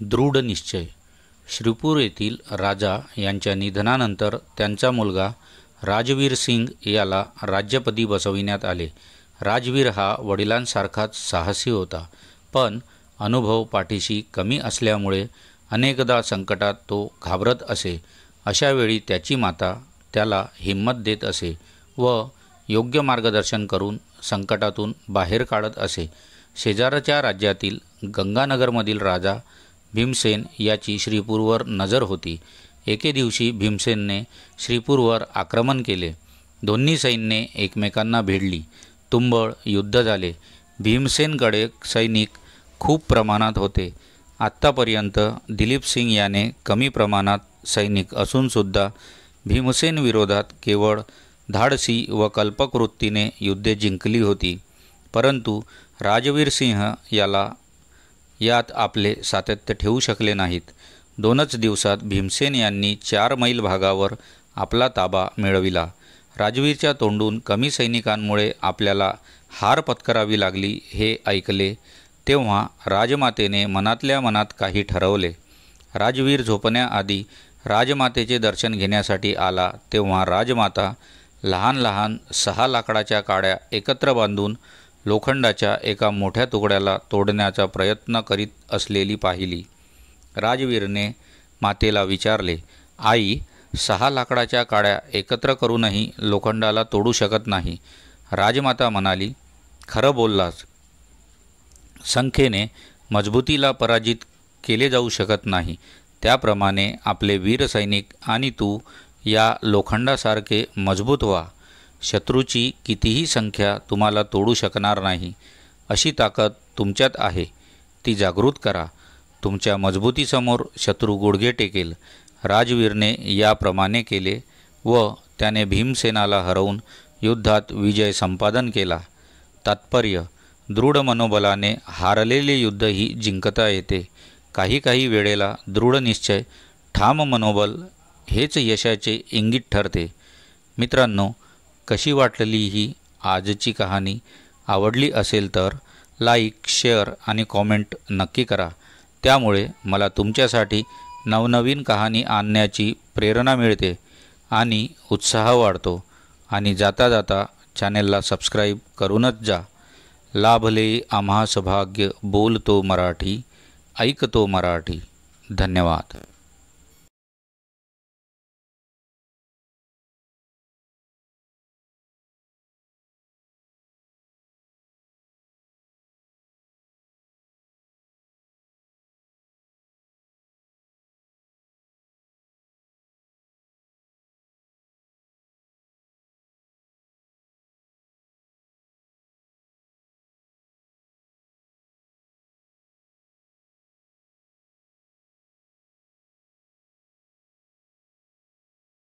दृढ निश्चय. श्रीपूर येथील राजा यांच्या निधनानंतर त्यांचा मुलगा राजवीर सिंग याला राज्यपदी बसविण्यात आले. राजवीर हा वडिलांसारखाच साहसी होता, पण अनुभव पाठीशी कमी असल्यामुळे अनेकदा संकटात तो घाबरत असे. अशावेळी त्याची माता त्याला हिंमत देत असे व योग्य मार्गदर्शन करून संकटातून बाहेर काढत असे. शेजारच्या राज्यातील गंगानगरमधील राजा भीमसेन याची श्रीपूरवर नजर होती. एके दिवशी भीमसेनने श्रीपूरवर आक्रमण केले. दोन्ही सैन्ये एकमेकांना भिडली. तुंबळ युद्ध झाले. भीमसेनकडे सैनिक खूप प्रमाणात होते. आत्तापर्यंत दिलीप सिंग याने कमी प्रमाणात सैनिक असूनसुद्धा भीमसेन विरोधात केवळ धाडसी व कल्पकवृत्तीने युद्धे जिंकली होती. परंतु राजवीर सिंह यात आपले सातत्य ठेवू शकले नाहीत. 2च दिवसात भीमसेन यांनी 4 मैल भागावर आपला ताबा मिळविला. राजवीरच्या तोंडून कमी सैनिकांमुळे आपल्याला हार पत्करावी लागली हे ऐकले तेव्हा राजमातेने मनातल्या मनात काही ठरवले. राजवीर झोपण्याआधी राजमातेचे दर्शन घेण्यासाठी आला तेव्हा राजमाता लहान लहान 6 लाकडाच्या काड्या एकत्र बांधून लोखंडाच्या एका मोठ्या तुकड्याला तोडण्याचा प्रयत्न करीत असलेली पाहिली. राजवीरने मातेला विचारले, आई, 6 लाकडाच्या काड्या एकत्र करूनही लोखंडाला तोडू शकत नाही. राजमाता म्हणाली, खरं बोललास. संख्येने मजबूतीला पराजित केले जाऊ शकत नाही. त्याप्रमाणे आपले वीर सैनिक आणि तू या लोखंडासारखे मजबूत व्हा. शत्रूची कितीही संख्या तुम्हाला तोडू शकणार नाही. अशी ताकद तुमच्यात आहे, ती जागृत करा. तुमच्या मजबूतीसमोर शत्रू गुडघे टेकेल. राजवीरने याप्रमाणे केले व त्याने भीमसेनाला हरवून युद्धात विजय संपादन केला. तात्पर्य: दृढ मनोबलाने हारलेले युद्धही जिंकता येते. काही वेळेला दृढ निश्चय, ठाम मनोबल हेच यशाचे इंगित ठरते. मित्रांनो, कशी वाटली ही आजची कहाणी? आवडली असेल तर लाईक, शेअर आणि कॉमेंट नक्की करा. त्यामुळे मला तुमच्यासाठी नवनवीन कहाणी आणण्याची प्रेरणा मिळते आणि उत्साह वाढतो. आणि जाता जाता चॅनेलला सबस्क्राईब करूनच जा. लाभले आम्हास भाग्य, बोलतो मराठी, ऐकतो मराठी. धन्यवाद.